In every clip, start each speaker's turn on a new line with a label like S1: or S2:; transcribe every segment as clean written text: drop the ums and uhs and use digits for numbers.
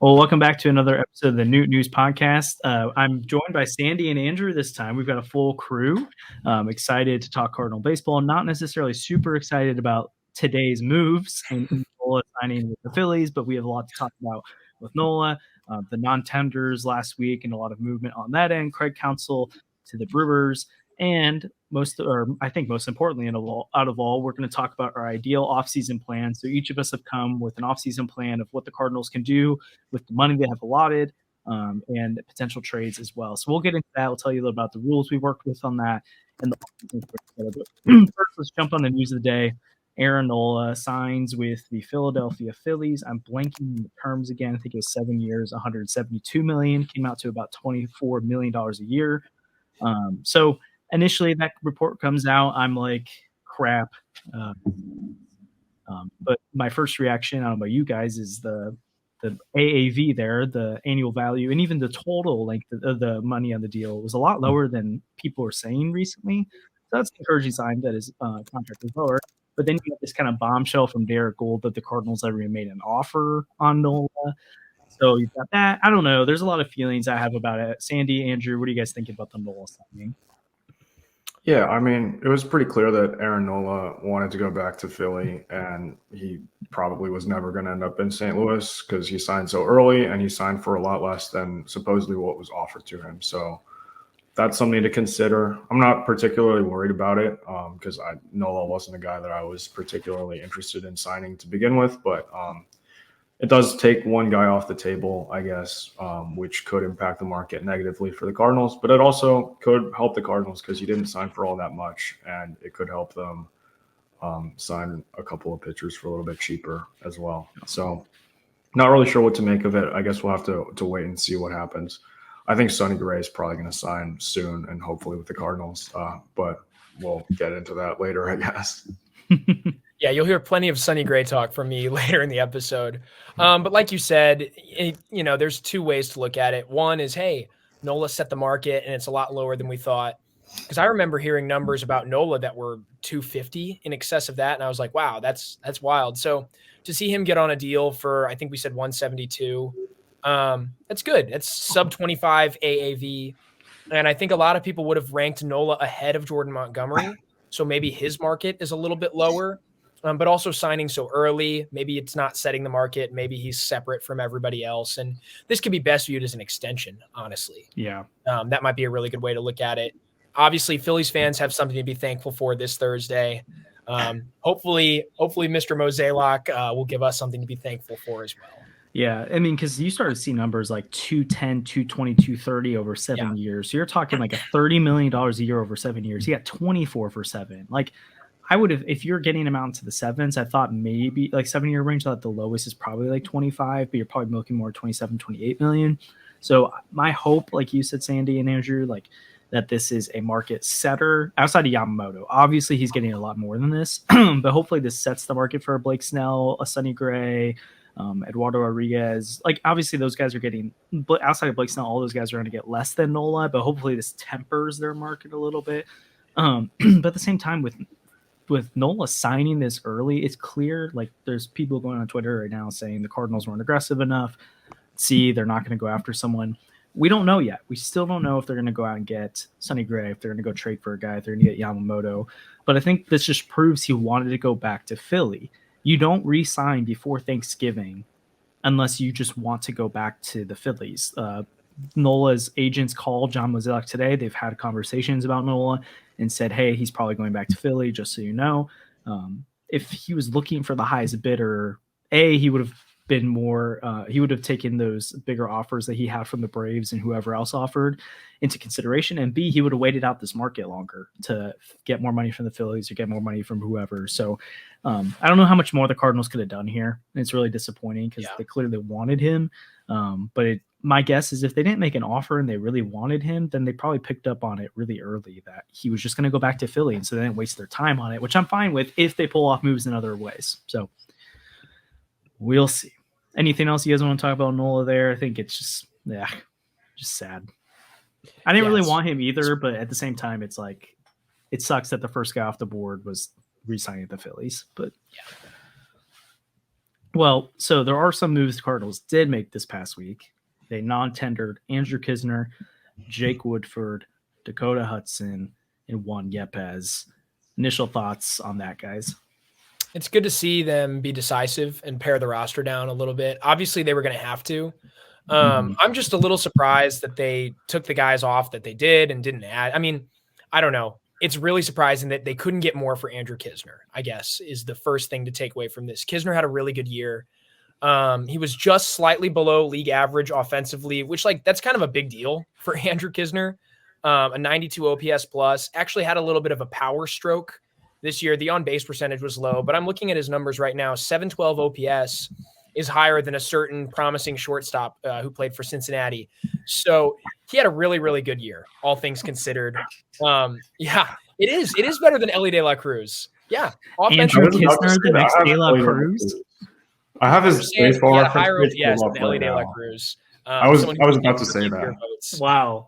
S1: Well, welcome back to another episode of the Newt News Podcast. I'm joined by Sandy and Andrew this time. We've got a full crew. Excited to talk Cardinal baseball. Not necessarily super excited about today's moves and Nola signing with the Phillies, but we have a lot to talk about with Nola, the non-tenders last week, and a lot of movement on that end. Craig Counsell to the Brewers. And I think most importantly, out of all, we're going to talk about our ideal offseason plan. So each of us have come with an offseason plan of what the Cardinals can do with the money they have allotted, and potential trades as well. So we'll get into that. We'll tell you a little about the rules we worked with on that. And first, let's jump on the news of the day. Aaron Nola signs with the Philadelphia Phillies. I'm blanking the terms again. I think it was 7 years, $172 million. Came out to about $24 million a year. So initially, that report comes out. I'm like, crap. But my first reaction, I don't know about you guys, is the AAV there, the annual value, and even the total length of the money on the deal was a lot lower than people were saying recently. So that's an encouraging sign that his contract is lower. But then you have this kind of bombshell from Derek Gould that the Cardinals ever made an offer on Nola. So you've got that. I don't know. There's a lot of feelings I have about it. Sandy, Andrew, what are you guys thinking about the Nola signing?
S2: Yeah, I mean, it was pretty clear that Aaron Nola wanted to go back to Philly, and he probably was never going to end up in St. Louis because he signed so early, and he signed for a lot less than supposedly what was offered to him. So that's something to consider. I'm not particularly worried about it because Nola wasn't a guy that I was particularly interested in signing to begin with, but it does take one guy off the table, I guess, which could impact the market negatively for the Cardinals. But it also could help the Cardinals because he didn't sign for all that much, and it could help them sign a couple of pitchers for a little bit cheaper as well. So not really sure what to make of it. I guess we'll have to wait and see what happens. I think Sonny Gray is probably going to sign soon and hopefully with the Cardinals, but we'll get into that later, I guess.
S3: Yeah, you'll hear plenty of Sonny Gray talk from me later in the episode. But like you said, there's two ways to look at it. One is, hey, Nola set the market and it's a lot lower than we thought. Because I remember hearing numbers about Nola that were 250 in excess of that. And I was like, wow, that's wild. So to see him get on a deal for, I think we said 172, that's good. It's sub 25 AAV. And I think a lot of people would have ranked Nola ahead of Jordan Montgomery. So maybe his market is a little bit lower. But also signing so early, maybe it's not setting the market. Maybe he's separate from everybody else. And this could be best viewed as an extension, honestly.
S1: Yeah.
S3: That might be a really good way to look at it. Obviously, Phillies fans have something to be thankful for this Thursday. Hopefully Mr. Mozeliak will give us something to be thankful for as well.
S1: Yeah, I mean, because you started to see numbers like 210, 220, 230 over 7 years. So you're talking like a $30 million a year over 7 years. He got 24 for 7. Like, I would have, if you're getting him out into the sevens, I thought maybe like 7-year range, I thought the lowest is probably like 25, but you're probably milking more 27, 28 million. So my hope, like you said, Sandy and Andrew, like that this is a market setter outside of Yamamoto. Obviously, he's getting a lot more than this, but hopefully this sets the market for a Blake Snell, a Sonny Gray, Eduardo Rodriguez. Like, obviously, those guys are getting, outside of Blake Snell, all those guys are going to get less than Nola, but hopefully this tempers their market a little bit. But at the same time, with Nola signing this early, it's clear, like, there's people going on Twitter right now saying the Cardinals weren't aggressive enough. See, they're not going to go after someone. We don't know yet. We still don't know if they're going to go out and get Sonny Gray, if they're going to go trade for a guy, if they're going to get Yamamoto. But I think this just proves he wanted to go back to Philly. You don't re-sign before Thanksgiving unless you just want to go back to the Phillies. Nola's agents called John Mozeliak today. They've had conversations about Nola and said, hey, he's probably going back to Philly, just so you know. If he was looking for the highest bidder, he would have been more, he would have taken those bigger offers that he had from the Braves and whoever else offered into consideration. And B, he would have waited out this market longer to get more money from the Phillies or get more money from whoever. So I don't know how much more the Cardinals could have done here. And it's really disappointing because they clearly wanted him. But my guess is if they didn't make an offer and they really wanted him, then they probably picked up on it really early that he was just going to go back to Philly. And so they didn't waste their time on it, which I'm fine with if they pull off moves in other ways. So we'll see. Anything else you guys want to talk about Nola there? I think it's just sad. I didn't really want him either, but at the same time, it's like, it sucks that the first guy off the board was re-signing the Phillies, but Well, so there are some moves the Cardinals did make this past week. They non-tendered Andrew Knizner, Jake Woodford, Dakota Hudson, and Juan Yepez. Initial thoughts on that, guys?
S3: It's good to see them be decisive and pare the roster down a little bit. Obviously, they were going to have to. I'm just a little surprised that they took the guys off that they did and didn't add. I mean, I don't know. It's really surprising that they couldn't get more for Andrew Knizner, I guess, is the first thing to take away from this. Knizner had a really good year. He was just slightly below league average offensively, which that's kind of a big deal for Andrew Knizner. A 92 OPS plus, actually had a little bit of a power stroke this year. The on-base percentage was low, but I'm looking at his numbers right now. 712 OPS is higher than a certain promising shortstop who played for Cincinnati. So he had a really, really good year, all things considered. Yeah, it is. It is better than Ellie De La Cruz. Yeah.
S1: Andrew Knizner, the next De La Cruz.
S2: I have his baseball
S3: reference higher OPS than Ellie
S2: right
S3: De La
S2: now.
S3: Cruz.
S2: I was about to say that.
S1: Wow.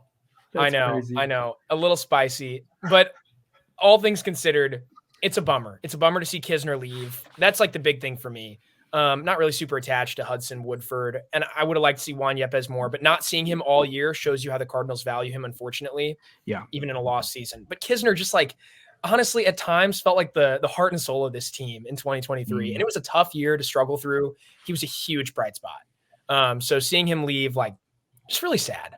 S3: That's crazy. I know. A little spicy, but all things considered, it's a bummer. It's a bummer to see Knizner leave. That's the big thing for me. Not really super attached to Hudson, Woodford, and I would have liked to see Juan Yepez more, but not seeing him all year shows you how the Cardinals value him, unfortunately.
S1: Yeah.
S3: Even in a lost season. But Knizner just honestly at times felt like the heart and soul of this team in 2023. And it was a tough year to struggle through. He was a huge bright spot. So seeing him leave, just really sad.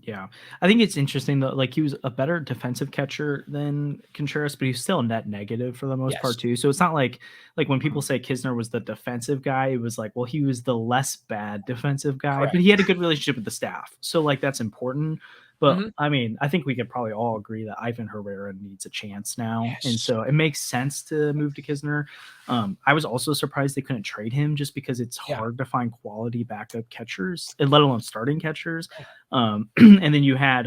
S1: Yeah. I think it's interesting though. He was a better defensive catcher than Contreras, but he's still net negative for the most part too. So it's not like when people say Knizner was the defensive guy, it was well, he was the less bad defensive guy,
S3: Correct.
S1: But he had a good relationship with the staff. So that's important. But I mean, I think we could probably all agree that Ivan Herrera needs a chance now.
S3: Yes.
S1: And so it makes sense to move to Knizner. I was also surprised they couldn't trade him just because it's hard to find quality backup catchers, let alone starting catchers. And then you had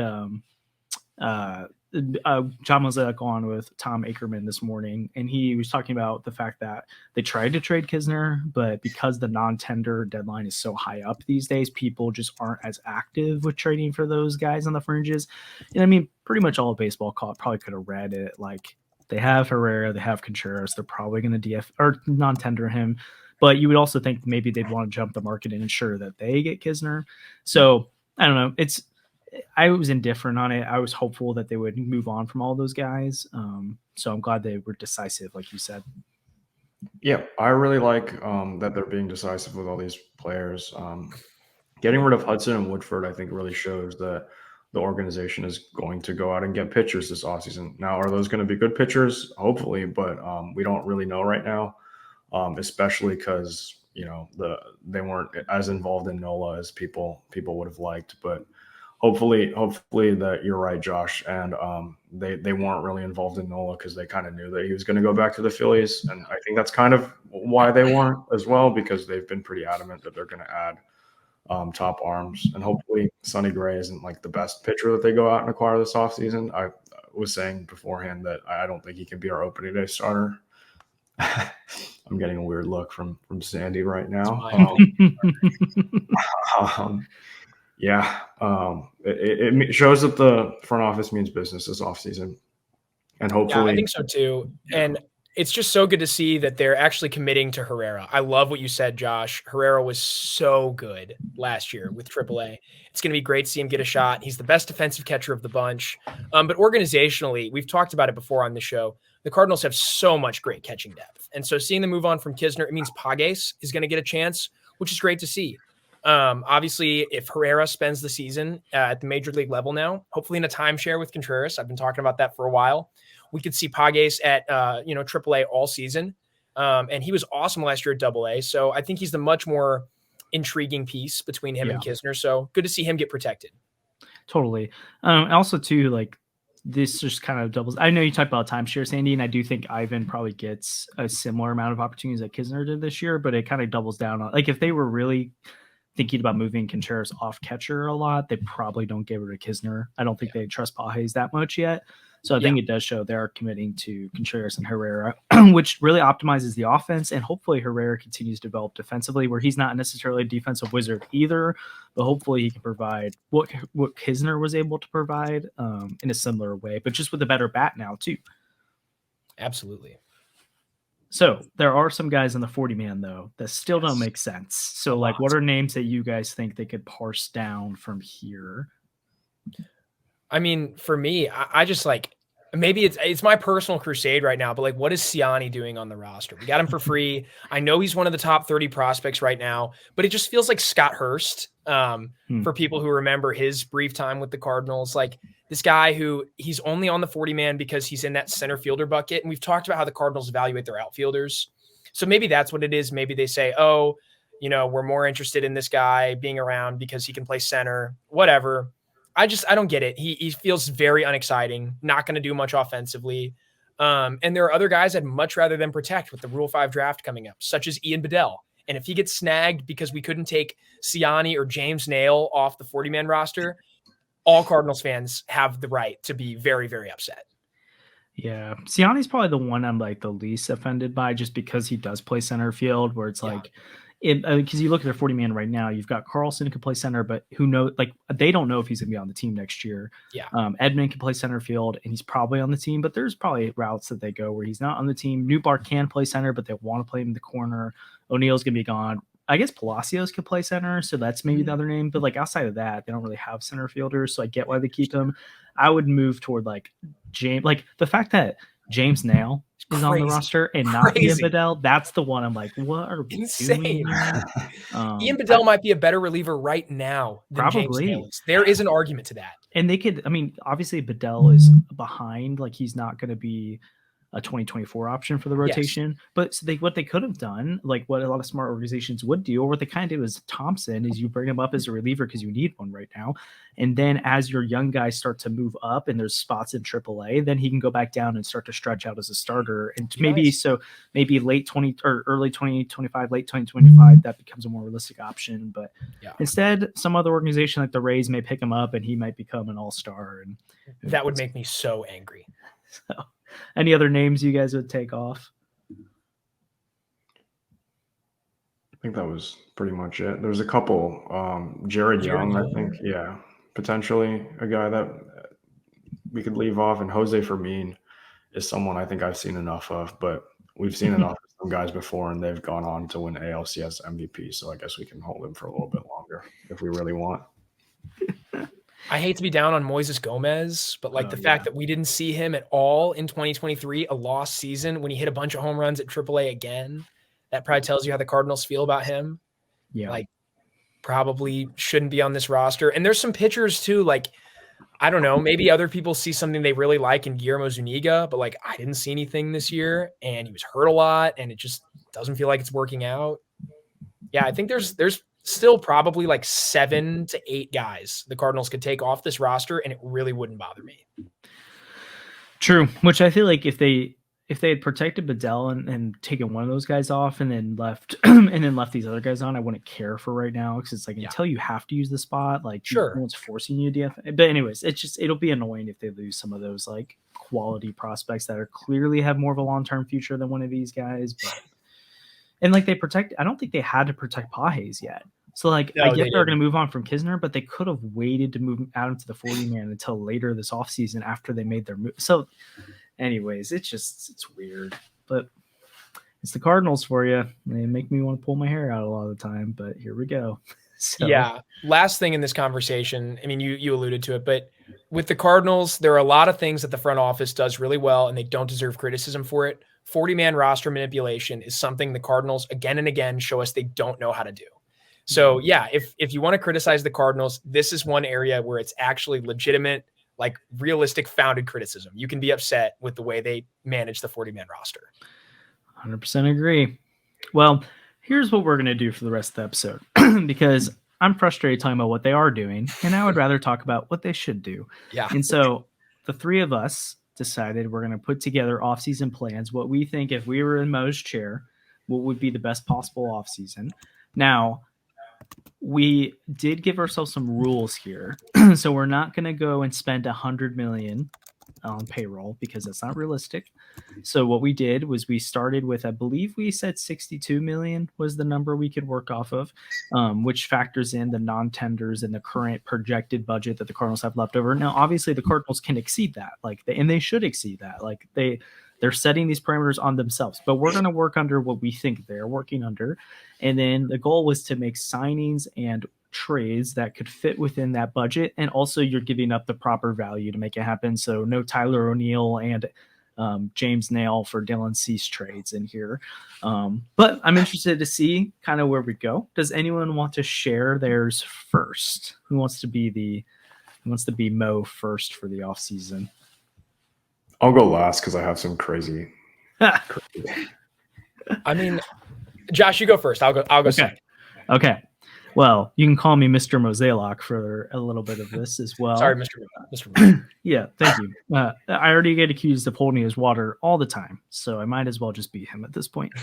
S1: John Mosaic on with Tom Ackerman this morning, and he was talking about the fact that they tried to trade Knizner, but because the non-tender deadline is so high up these days, people just aren't as active with trading for those guys on the fringes. And I mean, pretty much all of baseball probably could have read it. They have Herrera, they have Contreras, they're probably going to DF or non-tender him, but you would also think maybe they'd want to jump the market and ensure that they get Knizner. So I don't know. I was indifferent on it. I was hopeful that they would move on from all those guys. So I'm glad they were decisive, like you said.
S2: Yeah, I really like that they're being decisive with all these players. Getting rid of Hudson and Woodford, I think, really shows that the organization is going to go out and get pitchers this offseason. Now, are those going to be good pitchers? Hopefully, but we don't really know right now, especially because they weren't as involved in Nola as people would have liked. But hopefully that you're right, Josh, and they weren't really involved in Nola because they kind of knew that he was going to go back to the Phillies, and I think that's kind of why they weren't as well, because they've been pretty adamant that they're going to add top arms, and hopefully Sonny Gray isn't the best pitcher that they go out and acquire this offseason. I was saying beforehand that I don't think he can be our opening day starter. I'm getting a weird look from Sandy right now. Yeah, it shows that the front office means business this offseason, and hopefully,
S3: I think so too. And it's just so good to see that they're actually committing to Herrera. I love what you said, Josh. Herrera was so good last year with AAA. It's going to be great to see him get a shot. He's the best defensive catcher of the bunch. But organizationally, we've talked about it before on the show. The Cardinals have so much great catching depth. And so seeing them move on from Knizner, it means Pages is going to get a chance, which is great to see. Obviously, if Herrera spends the season at the major league level now, hopefully in a timeshare with Contreras, I've been talking about that for a while, we could see Pages at AAA all season. And he was awesome last year at AA. So I think he's the much more intriguing piece between him and Knizner. So good to see him get protected.
S1: Totally. Also, too, this just kind of doubles. I know you talked about timeshare, Sandy, and I do think Ivan probably gets a similar amount of opportunities that Knizner did this year, but it kind of doubles down on if they were really thinking about moving Contreras off catcher a lot, they probably don't give it to Knizner. I don't think they trust Pages that much yet. So I think it does show they're committing to Contreras and Herrera, which really optimizes the offense. And hopefully Herrera continues to develop defensively, where he's not necessarily a defensive wizard either, but hopefully he can provide what Knizner was able to provide in a similar way, but just with a better bat now too.
S3: Absolutely.
S1: So there are some guys in the 40-man though that still don't make sense. So like, what are names that you guys think they could parse down from here?
S3: I mean, for me, I just like, maybe it's my personal crusade right now, but like, what is Siani doing on the roster? We got him for free. I know he's one of the top 30 prospects right now, but it just feels like Scott Hurst. For people who remember his brief time with the Cardinals, like this guy who he's only on the 40-man because he's in that center fielder bucket. And we've talked about how the Cardinals evaluate their outfielders. So maybe that's what it is. Maybe they say, oh, you know, we're more interested in this guy being around because he can play center, whatever. I don't get it. He feels very unexciting, not going to do much offensively. And there are other guys I'd much rather than protect with the Rule 5 draft coming up, such as Ian Bedell. And if he gets snagged because we couldn't take Siani or James Nail off the 40-man roster, all Cardinals fans have the right to be very, very upset.
S1: Yeah. Siani's probably the one I'm like the least offended by just because he does play center field where it's like, because you look at their 40-man right now, you've got Carlson who can play center, but who knows, like they don't know if he's going to be on the team next year.
S3: Yeah.
S1: Edman can play center field and he's probably on the team, but there's probably routes that they go where he's not on the team. Newbar can play center, but they want to play him in the corner. O'Neill's going to be gone. I guess Palacios could play center, so that's maybe the other name. But like outside of that, they don't really have center fielders, so I get why they keep him. I would move toward like James, like the fact that James Nail is on the roster and not Ian Bedell. That's the one I'm like, what are we doing?
S3: Ian Bedell might be a better reliever right now than James Nail is. There is an argument to that.
S1: And they could, I mean, obviously Bedell is behind, like he's not going to be a 2024 option for the rotation. Yes. But so what they could have done, like what a lot of smart organizations would do, or what they kind of did was Thompson, is you bring him up as a reliever because you need one right now. And then as your young guys start to move up and there's spots in AAA, then he can go back down and start to stretch out as a starter. And maybe late 20 or early 2025, late 2025, that becomes a more realistic option. But instead, some other organization like the Rays may pick him up and he might become an all-star. And
S3: that would make me so angry.
S1: So, any other names you guys would take off?
S2: I think that was pretty much it. There's a couple. Jared Young, I think. Yeah, potentially a guy that we could leave off. And Jose Fermin is someone I think I've seen enough of, but we've seen enough of some guys before, and they've gone on to win ALCS MVP. So I guess we can hold him for a little bit longer if we really want.
S3: I hate to be down on Moises Gomez, but like the fact that we didn't see him at all in 2023, a lost season when he hit a bunch of home runs at AAA again, that probably tells you how the Cardinals feel about him.
S1: Yeah.
S3: Like probably shouldn't be on this roster. And there's some pitchers too. Like, I don't know, maybe other people see something they really like in Guillermo Zuniga, but like I didn't see anything this year and he was hurt a lot and it just doesn't feel like it's working out. Yeah. I think there's still probably like 7 to 8 guys the Cardinals could take off this roster and it really wouldn't bother me.
S1: True. Which I feel like if they had protected Bedell and taken one of those guys off and then left these other guys on, I wouldn't care for right now. Cause it's like, until you have to use the spot, like no one's forcing you to DF. But anyways, it'll be annoying if they lose some of those like quality prospects that are clearly have more of a long-term future than one of these guys. But, and like I don't think they had to protect Pages yet. So, like, I get they're going to move on from Knizner, but they could have waited to move out into the 40-man until later this offseason after they made their move. So, anyways, it's weird. But it's the Cardinals for you. They make me want to pull my hair out a lot of the time, but here we go. So.
S3: Yeah. Last thing in this conversation, I mean, you alluded to it, but with the Cardinals, there are a lot of things that the front office does really well, and they don't deserve criticism for it. 40-man roster manipulation is something the Cardinals, again and again, show us they don't know how to do. So yeah, if you want to criticize the Cardinals, this is one area where it's actually legitimate, like realistic founded criticism. You can be upset with the way they manage the 40-man roster.
S1: 100% agree. Well, here's what we're going to do for the rest of the episode because I'm frustrated talking about what they are doing and I would rather talk about what they should do.
S3: Yeah.
S1: And so the three of us decided we're going to put together off-season plans, what we think if we were in Mo's chair, what would be the best possible off-season. Now, we did give ourselves some rules here. So we're not going to go and spend $100 million on payroll because that's not realistic. So what we did was we started with, I believe we said 62 million was the number we could work off of, which factors in the non-tenders and the current projected budget that the Cardinals have left over. Now, obviously the Cardinals can exceed that, and they should exceed that. They're setting these parameters on themselves, but we're going to work under what we think they're working under. And then the goal was to make signings and trades that could fit within that budget. And also you're giving up the proper value to make it happen. So no Tyler O'Neill and James Nail for Dylan Cease trades in here. But I'm interested to see kind of where we go. Does anyone want to share theirs first? Who wants to be Mo first for the offseason?
S2: I'll go last because I have some crazy.
S3: I mean, Josh, you go first. I'll go second.
S1: Okay. Well, you can call me Mr. Mosaic for a little bit of this as well.
S3: Sorry, Mr.
S1: Yeah, thank you. I already get accused of holding his water all the time, so I might as well just be him at this point.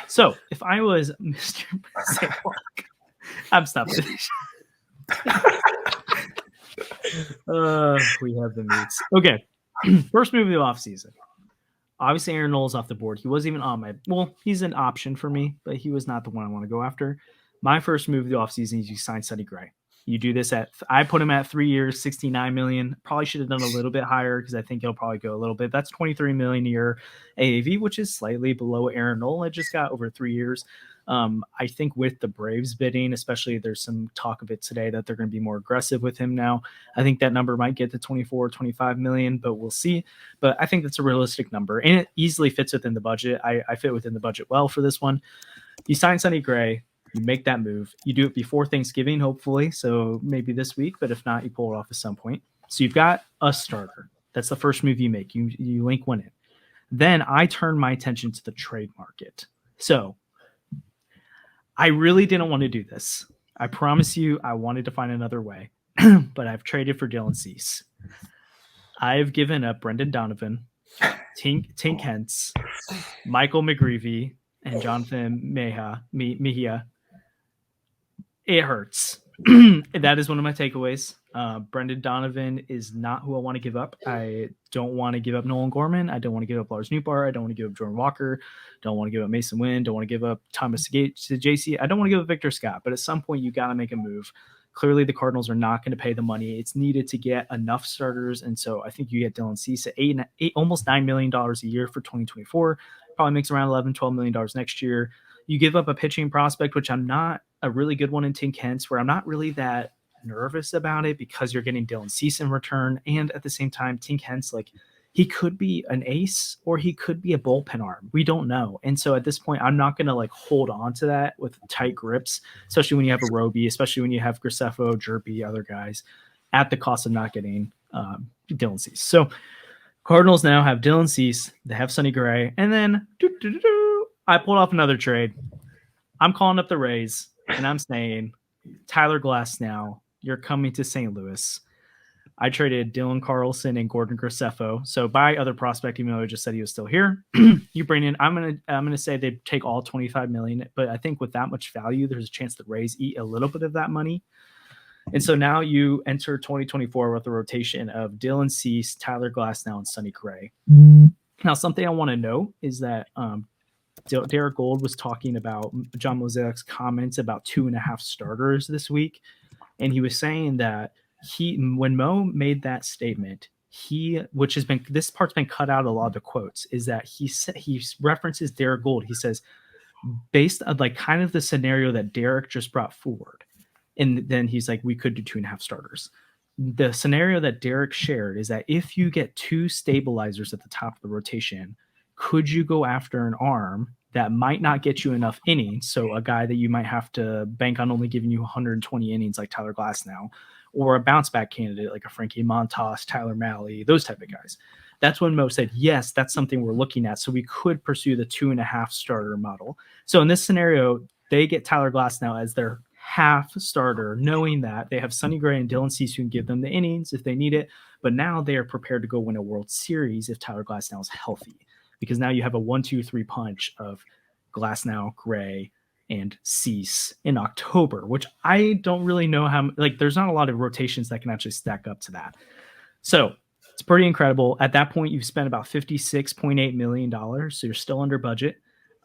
S1: So if I was Mr. Mosaic, I'm stopping. We have the meats. Okay. First move of the offseason. Obviously, Aaron Nola's off the board. He wasn't even on my – well, he's an option for me, but he was not the one I want to go after. My first move of the offseason is you sign Sonny Gray. You do this I put him at 3 years, $69 million. Probably should have done a little bit higher because I think he'll probably go a little bit. That's $23 million a year AAV, which is slightly below Aaron Nola just got over 3 years. I think with the Braves bidding, especially there's some talk of it today that they're going to be more aggressive with him now. I think that number might get to 24, 25 million, but we'll see. But I think that's a realistic number and it easily fits within the budget. I fit within the budget well for this one. You sign Sonny Gray, you make that move. You do it before Thanksgiving, hopefully. So maybe this week, but if not, you pull it off at some point. So you've got a starter. That's the first move you make. You link one in. Then I turn my attention to the trade market. So I really didn't want to do this. I promise you I wanted to find another way, but I've traded for Dylan Cease. I've given up Brendan Donovan, Tink Hence, Michael McGreevy, and Jonathan Mejia. It hurts. That is one of my takeaways. Brendan Donovan is not who I want to give up. I don't want to give up Nolan Gorman. I don't want to give up Lars Nootbaar. I don't want to give up Jordan Walker. Don't want to give up Mason Wynn. Don't want to give up Thomas Gates to JC. I don't want to give up Victor Scott, but at some point you got to make a move. Clearly the Cardinals are not going to pay the money. It's needed to get enough starters. And so I think you get Dylan Cease at almost $9 million a year for 2024. Probably makes around $11-12 million next year. You give up a pitching prospect, which I'm not a really good one in Tink Hence, where I'm not really that nervous about it because you're getting Dylan Cease in return. And at the same time, Tink Hence, like he could be an ace or he could be a bullpen arm. We don't know. And so at this point, I'm not going to like hold on to that with tight grips, especially when you have a Roby, especially when you have Graceffo, Jerpy, other guys at the cost of not getting Dylan Cease. So Cardinals now have Dylan Cease, they have Sonny Gray, and then I pulled off another trade. I'm calling up the Rays, and I'm saying, Tyler Glasnow, you're coming to St. Louis. I traded Dylan Carlson and Gordon Graceffo. So by other prospect, even though I just said he was still here, you bring in. I'm gonna say they take all $25 million, but I think with that much value, there's a chance that Rays eat a little bit of that money. And so now you enter 2024 with a rotation of Dylan Cease, Tyler Glasnow, and Sonny Gray. Now, something I want to know is that Derek Gold was talking about John Mosaic's comments about 2.5 starters this week. And he was saying that when Mo made that statement, this part's been cut out a lot of the quotes, is that he references Derek Gold. He says, based on like kind of the scenario that Derek just brought forward. And then he's like, we could do 2.5 starters. The scenario that Derek shared is that if you get 2 stabilizers at the top of the rotation, could you go after an arm that might not get you enough innings? So a guy that you might have to bank on only giving you 120 innings like Tyler Glasnow, or a bounce back candidate like a Frankie Montas, Tyler Malley, those type of guys. That's when Mo said, yes, that's something we're looking at. So we could pursue the 2.5 starter model. So in this scenario, they get Tyler Glasnow as their half starter, knowing that they have Sonny Gray and Dylan Cease who can give them the innings if they need it. But now they are prepared to go win a World Series if Tyler Glasnow is healthy, because now you have a 1-2-3 punch of Glasnow, Gray, and Cease in October, which I don't really know how, like, there's not a lot of rotations that can actually stack up to that. So it's pretty incredible. At that point, you've spent about $56.8 million. So you're still under budget.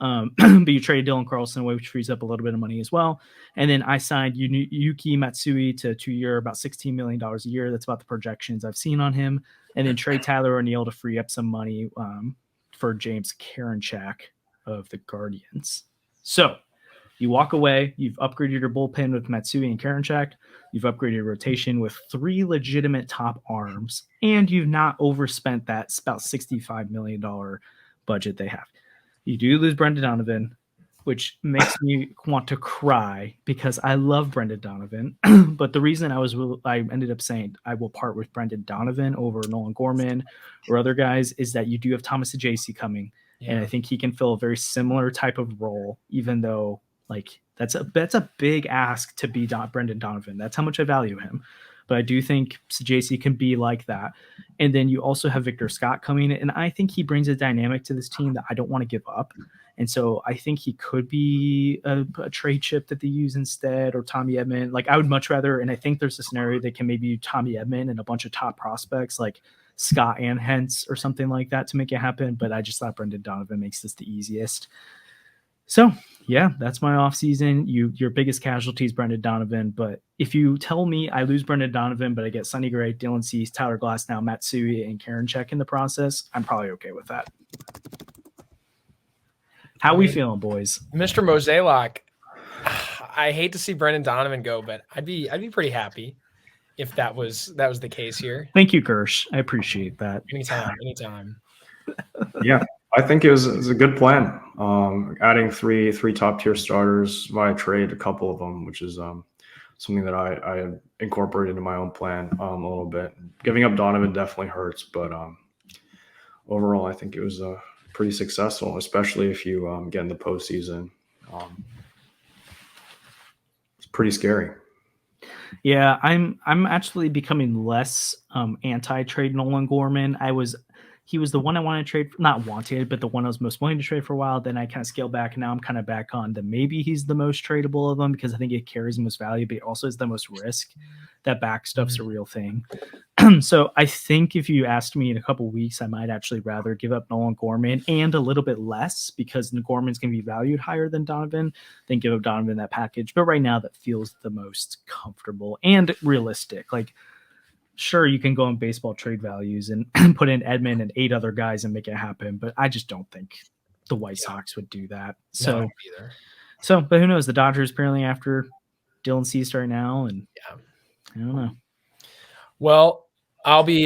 S1: But you trade Dylan Carlson away, which frees up a little bit of money as well. And then I signed Yuki Matsui to 2-year, about $16 million a year. That's about the projections I've seen on him. And then trade Tyler O'Neill to free up some money for James Karinchak of the Guardians. So you walk away, you've upgraded your bullpen with Matsui and Karinchak, you've upgraded your rotation with 3 legitimate top arms, and you've not overspent that about $65 million budget they have. You do lose Brendan Donovan, which makes me want to cry because I love Brendan Donovan. But the reason I ended up saying I will part with Brendan Donovan over Nolan Gorman or other guys is that you do have Thomas Ajayci coming. Yeah. And I think he can fill a very similar type of role, even though that's a big ask to be Brendan Donovan. That's how much I value him. But I do think JC can be like that. And then you also have Victor Scott coming in, and I think he brings a dynamic to this team that I don't want to give up. And so I think he could be a trade chip that they use instead, or Tommy Edman. I would much rather, and I think there's a scenario they can maybe Tommy Edman and a bunch of top prospects like Scott and Hentz or something like that to make it happen. But I just thought Brendan Donovan makes this the easiest. So, yeah, that's my offseason. Your biggest casualty is Brendan Donovan. But if you tell me I lose Brendan Donovan, but I get Sonny Gray, Dylan Cease, Tyler Glasnow, Matsui, and Karinchak in the process, I'm probably okay with that. How we feeling, boys?
S3: Mr. Mozeliak, I hate to see Brendan Donovan go, but I'd be pretty happy if that was the case here.
S1: Thank you, Kirsch. I appreciate that.
S3: Anytime.
S2: Yeah. I think it was a good plan. Adding three top tier starters via trade, a couple of them, which is something that I incorporated into my own plan a little bit. Giving up Donovan definitely hurts, but overall, I think it was pretty successful, especially if you get in the postseason. It's pretty scary.
S1: Yeah, I'm actually becoming less anti-trade Nolan Gorman. He was the one I wanted to trade, not wanted, but the one I was most willing to trade for a while. Then I kind of scaled back. And now I'm kind of back on the maybe he's the most tradable of them because I think it carries the most value, but it also is the most risk. That back stuff's a real thing. So I think if you asked me in a couple of weeks, I might actually rather give up Nolan Gorman and a little bit less because Gorman's going to be valued higher than Donovan than give up Donovan that package. But right now that feels the most comfortable and realistic. Sure, you can go on baseball trade values and put in Edman and 8 other guys and make it happen, but I just don't think the White Sox would do that. So, but who knows? The Dodgers apparently after Dylan Cease right now, and I don't know.
S3: Well, I'll be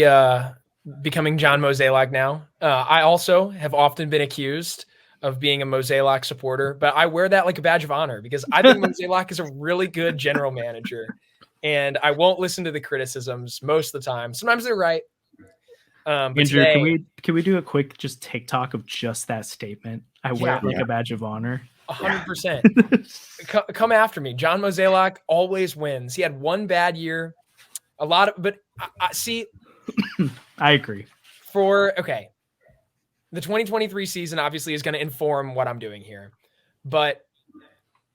S3: becoming John Mozeliak now. I also have often been accused of being a Mozeliak supporter, but I wear that like a badge of honor because I think Mozeliak is a really good general manager. And I won't listen to the criticisms most of the time. Sometimes they're right. But
S1: Andrew,
S3: today,
S1: can we do a quick just TikTok of just that statement? I wear it like a badge of honor.
S3: 100%. Come after me. John Mozeliak always wins. He had one bad year. But I see.
S1: I agree.
S3: The 2023 season obviously is going to inform what I'm doing here. But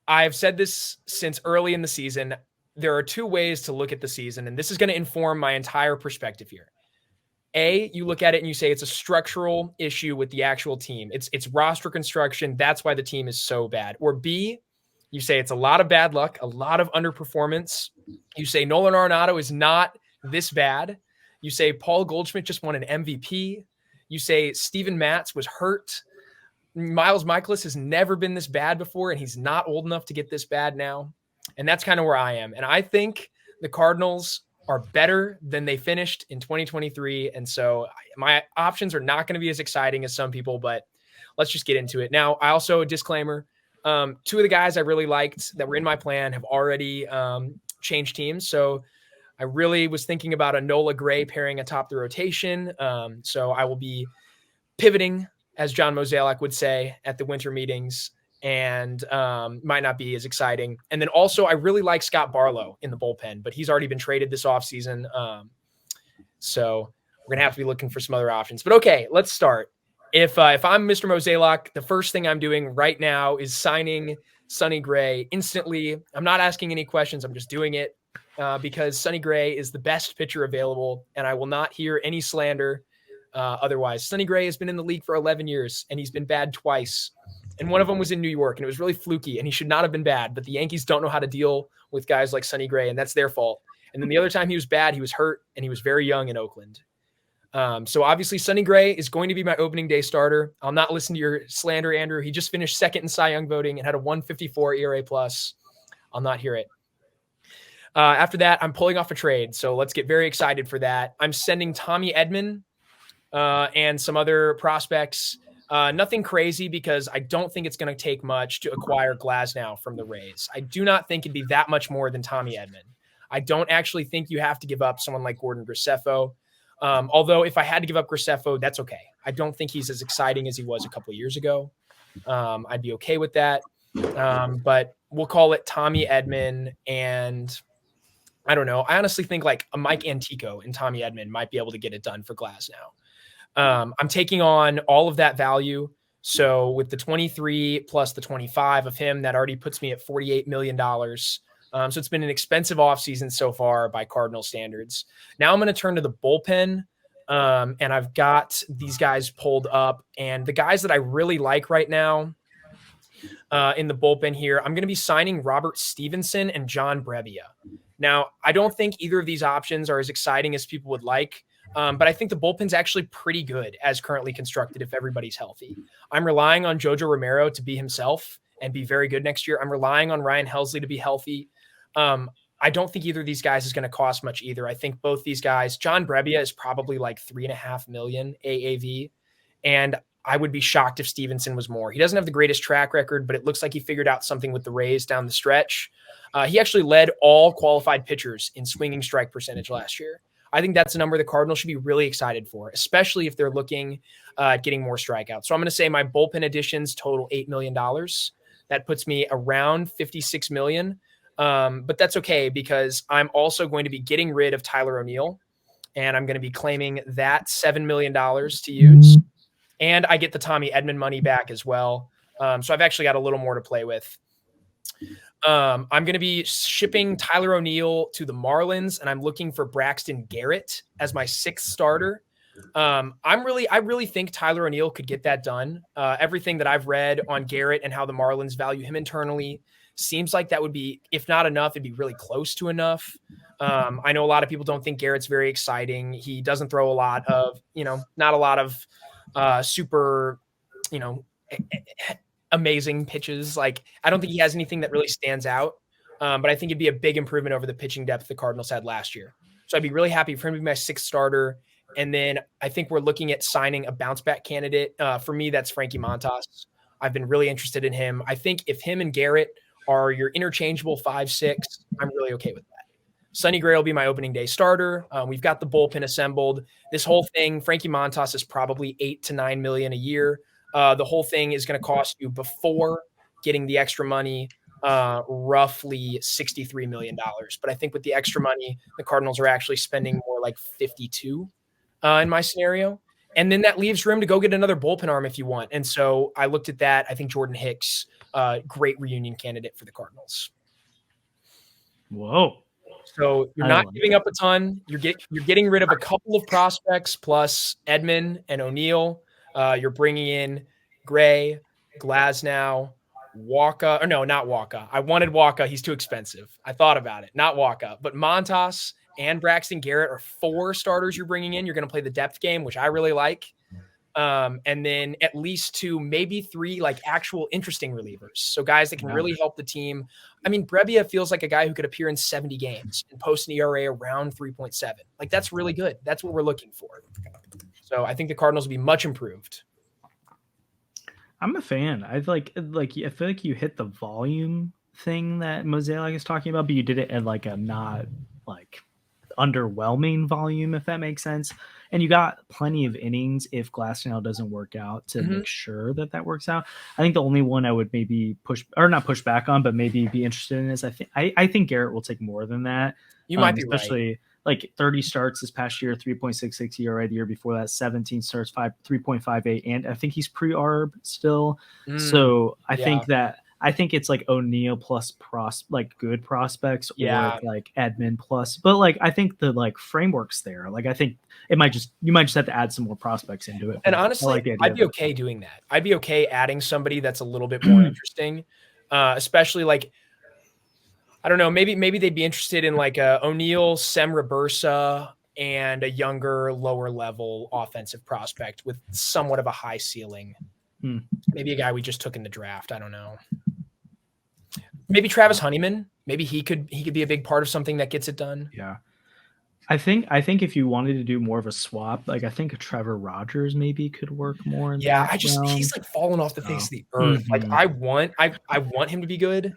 S3: I've said this since early in the season. There are 2 ways to look at the season, and this is going to inform my entire perspective here. A, you look at it and you say it's a structural issue with the actual team. It's roster construction. That's why the team is so bad. Or B, you say it's a lot of bad luck, a lot of underperformance. You say Nolan Arenado is not this bad. You say Paul Goldschmidt just won an MVP. You say Steven Matz was hurt. Miles Michaelis has never been this bad before, and he's not old enough to get this bad now. And that's kind of where I am. And I think the Cardinals are better than they finished in 2023. And so my options are not going to be as exciting as some people, but let's just get into it. Now, I also, a disclaimer, 2 of the guys I really liked that were in my plan have already changed teams. So I really was thinking about a Nola Gray pairing atop the rotation. So I will be pivoting, as John Mozeliak would say, at the winter meetings, and might not be as exciting. And then also I really like Scott Barlow in the bullpen, but he's already been traded this offseason. So we're going to have to be looking for some other options. But okay, let's start. If I'm Mr. Mozeliak, the first thing I'm doing right now is signing Sonny Gray instantly. I'm not asking any questions. I'm just doing it because Sonny Gray is the best pitcher available, and I will not hear any slander otherwise. Sonny Gray has been in the league for 11 years, and he's been bad twice. and one of them was in New York, and it was really fluky, and he should not have been bad. But the Yankees don't know how to deal with guys like Sonny Gray, and that's their fault. And then the other time he was bad, he was hurt, and he was very young in Oakland. So obviously Sonny Gray is going to be my opening day starter. I'll not listen to your slander, Andrew. He just finished second in Cy Young voting and had a 1.54 ERA plus. I'll not hear it. After that, I'm pulling off a trade. So let's get very excited for that. I'm sending Tommy Edman and some other prospects. Nothing crazy because I don't think it's going to take much to acquire Glasnow from the Rays. I do not think it'd be that much more than Tommy Edman. I don't actually think you have to give up someone like Gordon Graceffo. Although if I had to give up Graceffo, that's okay. I don't think he's as exciting as he was a couple of years ago. I'd be okay with that. But we'll call it Tommy Edman, and I don't know. I honestly think like a Mike Antico and Tommy Edman might be able to get it done for Glasnow. I'm taking on all of that value. So with the 23 plus the 25 of him, that already puts me at $48 million. So it's been an expensive offseason so far by Cardinal standards. Now I'm going to turn to the bullpen, and I've got these guys pulled up. And the guys that I really like right now in the bullpen here, I'm going to be signing Robert Stevenson and John Brebbia. Now, I don't think either of these options are as exciting as people would like, but I think the bullpen's actually pretty good as currently constructed if everybody's healthy. I'm relying on Jojo Romero to be himself and be very good next year. I'm relying on Ryan Helsley to be healthy. I don't think either of these guys is going to cost much either. I think both these guys, John Brebbia is probably like $3.5 million AAV. And I would be shocked if Stevenson was more. He doesn't have the greatest track record, but it looks like he figured out something with the Rays down the stretch. He actually led all qualified pitchers in swinging strike percentage last year. I think that's a number the Cardinals should be really excited for, especially if they're looking at getting more strikeouts. So I'm going to say my bullpen additions total $8 million. That puts me around $56 million. But that's okay because I'm also going to be getting rid of Tyler O'Neill, and I'm going to be claiming that $7 million to use. And I get the Tommy Edman money back as well. So I've actually got a little more to play with. I'm going to be shipping Tyler O'Neill to the Marlins, and I'm looking for Braxton Garrett as my sixth starter. I really think Tyler O'Neill could get that done. Everything that I've read on Garrett and how the Marlins value him internally seems like that would be, if not enough, it'd be really close to enough. I know a lot of people don't think Garrett's very exciting. He doesn't throw a lot of, not a lot of super, amazing pitches. Like, I don't think he has anything that really stands out. But I think it'd be a big improvement over the pitching depth the Cardinals had last year. So I'd be really happy for him to be my sixth starter. And then I think we're looking at signing a bounce back candidate. For me, that's Frankie Montas. I've been really interested in him. I think if him and Garrett are your interchangeable 5-6, I'm really okay with that. Sonny Gray will be my opening day starter. We've got the bullpen assembled. This whole thing, Frankie Montas is probably $8 to $9 million a year. The whole thing is going to cost you, before getting the extra money, roughly $63 million. But I think with the extra money, the Cardinals are actually spending more like 52 in my scenario. And then that leaves room to go get another bullpen arm if you want. And so I looked at that. I think Jordan Hicks, great reunion candidate for the Cardinals.
S1: Whoa.
S3: So you're not giving up a ton. You're getting rid of a couple of prospects plus Edman and O'Neill. You're bringing in Gray, Glasnow, Waka. Or no, not Waka. I wanted Waka. He's too expensive. I thought about it. Not Waka. But Montas and Braxton Garrett are 4 starters you're bringing in. You're going to play the depth game, which I really like. And then at least 2, maybe 3, like actual interesting relievers. So guys that can really help the team. I mean, Brebbia feels like a guy who could appear in 70 games and post an ERA around 3.7. Like, that's really good. That's what we're looking for. So I think the Cardinals will be much improved.
S1: I'm a fan. I feel like you hit the volume thing that Mosaic is talking about, but you did it at like a not like underwhelming volume, if that makes sense. And you got plenty of innings if Glasnow doesn't work out to make sure that works out. I think the only one I would maybe not push back on, but maybe be interested in is I think Garrett will take more than that.
S3: You might be
S1: especially
S3: right.
S1: Like 30 starts this past year, 3.66 ERA. The year before that, 17 starts, 3.58, and I think he's pre-arb still. So I think that I think it's like O'Neal plus like good prospects,
S3: Yeah.
S1: or it's like Edmund plus. But like I think the like framework's there. Like I think you might just have to add some more prospects into it.
S3: And
S1: but
S3: honestly,
S1: I like the idea
S3: I'd be okay doing that. I'd be okay adding somebody that's a little bit more interesting, especially like, I don't know, maybe they'd be interested in like a O'Neal, Sem Reversa, and a younger, lower level offensive prospect with somewhat of a high ceiling. Maybe a guy we just took in the draft. I don't know. Maybe Travis Honeyman. Maybe he could be a big part of something that gets it done.
S1: Yeah. I think if you wanted to do more of a swap, like I think Trevor Rogers maybe could work more.
S3: Yeah, he's like falling off the face of the earth. Like I want him to be good.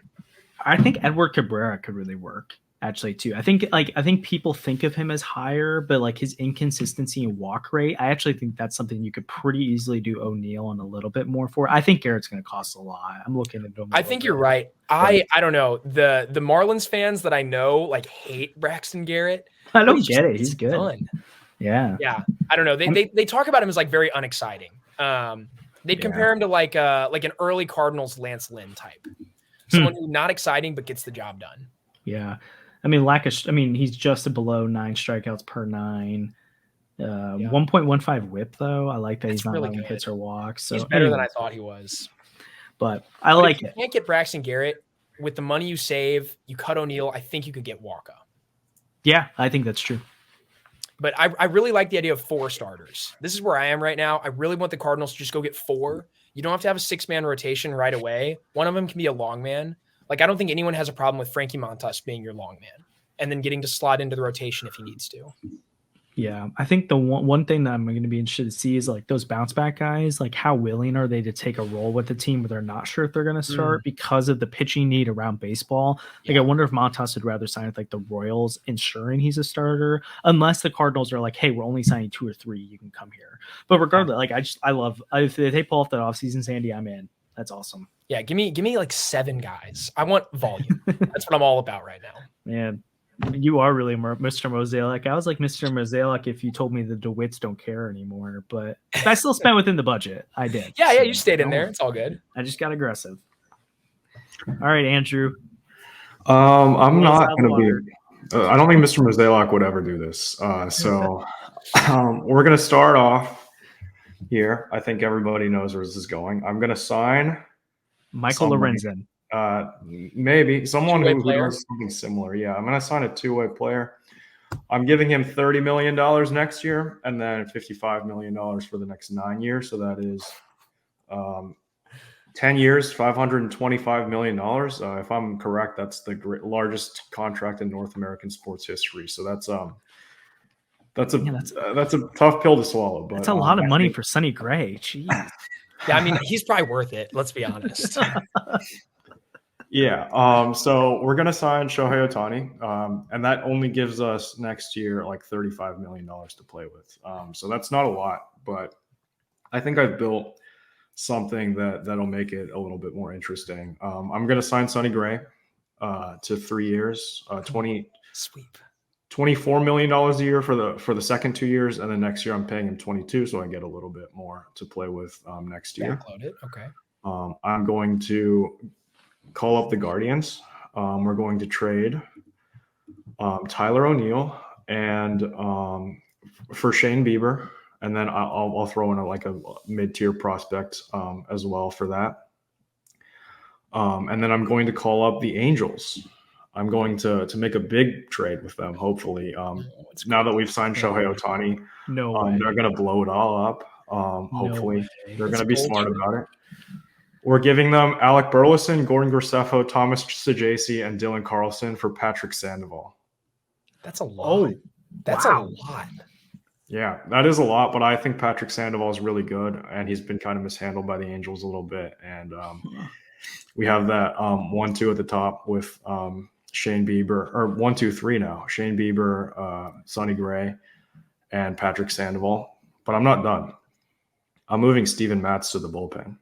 S1: I think Edward Cabrera could really work actually too. I think people think of him as higher, but like his inconsistency and walk rate, I actually think that's something you could pretty easily do O'Neal and a little bit more for. I think Garrett's going to cost a lot. I'm looking at him.
S3: I think you're right. I don't know. The Marlins fans that I know like hate Braxton Garrett.
S1: I don't get it. He's good.
S3: Fun.
S1: Yeah.
S3: Yeah. I don't know. They talk about him as like very unexciting. They'd compare him to like an early Cardinals Lance Lynn type. Someone who's not exciting but gets the job done.
S1: Yeah. I mean, he's just below 9 strikeouts per 9. 1.15 whip though. I like that. That's he's not allowing hits or walks. So
S3: he's better than I thought he was.
S1: But like
S3: if you can't get Braxton Garrett with the money you save, you cut O'Neal, I think you could get Walker.
S1: Yeah, I think that's true.
S3: But I really like the idea of 4 starters. This is where I am right now. I really want the Cardinals to just go get 4. You don't have to have a 6-man rotation right away. One of them can be a long man. Like, I don't think anyone has a problem with Frankie Montas being your long man and then getting to slot into the rotation if he needs to.
S1: Yeah, I think the one thing that I'm going to be interested to see is like those bounce back guys, like how willing are they to take a role with the team where they're not sure if they're going to start because of the pitching need around baseball. Like I wonder if Montas would rather sign with like the Royals, ensuring he's a starter, unless the Cardinals are like, hey, we're only signing 2 or 3, you can come here. But regardless, like I love if they pull off that offseason, Sandy, I'm in. That's awesome.
S3: Yeah, give me like 7 guys. I want volume. That's what I'm all about right now.
S1: Man. You are really Mr. Mosaic. I was like Mr. Mosaic if you told me the DeWitts don't care anymore, but I still spent within the budget. I did.
S3: Yeah, you stayed in there. It's all good.
S1: I just got aggressive. All right, Andrew.
S2: I'm not going to be. I don't think Mr. Mosaic would ever do this. So we're going to start off here. I think everybody knows where this is going. I'm going to sign
S1: Michael Lorenzen.
S2: Maybe someone who does something similar. Yeah, I'm going to sign a 2-way player. I'm giving him $30 million next year and then $55 million for the next 9 years. So that is 10 years, $525 million. If I'm correct, that's the largest contract in North American sports history. So that's a tough pill to swallow. But
S1: that's a lot of money for Sonny Gray. Jeez.
S3: Yeah, I mean, he's probably worth it. Let's be honest.
S2: Yeah. So we're going to sign Shohei Ohtani. And that only gives us next year like $35 million to play with. So that's not a lot, but I think I've built something that'll make it a little bit more interesting. I'm going to sign Sonny Gray to 3 years, $24 million a year for the second 2 years. And then next year I'm paying him 22. So I get a little bit more to play with next year.
S3: Okay.
S2: I'm going to call up the Guardians. We're going to trade Tyler O'Neill and for Shane Bieber, and then I'll throw in a mid-tier prospect as well for that. And then I'm going to call up the Angels. I'm going to make a big trade with them. Hopefully, now that we've signed Shohei Ohtani, they're going to blow it all up. Hopefully, they're going to be smart about it. We're giving them Alec Burleson, Gordon Graceffo, Thomas Saggese, and Dylan Carlson for Patrick Sandoval.
S3: That's a lot. That's a lot.
S2: Yeah, that is a lot, but I think Patrick Sandoval is really good, and he's been kind of mishandled by the Angels a little bit. And we have that 1-2 at the top with Shane Bieber, or 1-2-3 now. Shane Bieber, Sonny Gray, and Patrick Sandoval. But I'm not done. I'm moving Steven Matz to the bullpen.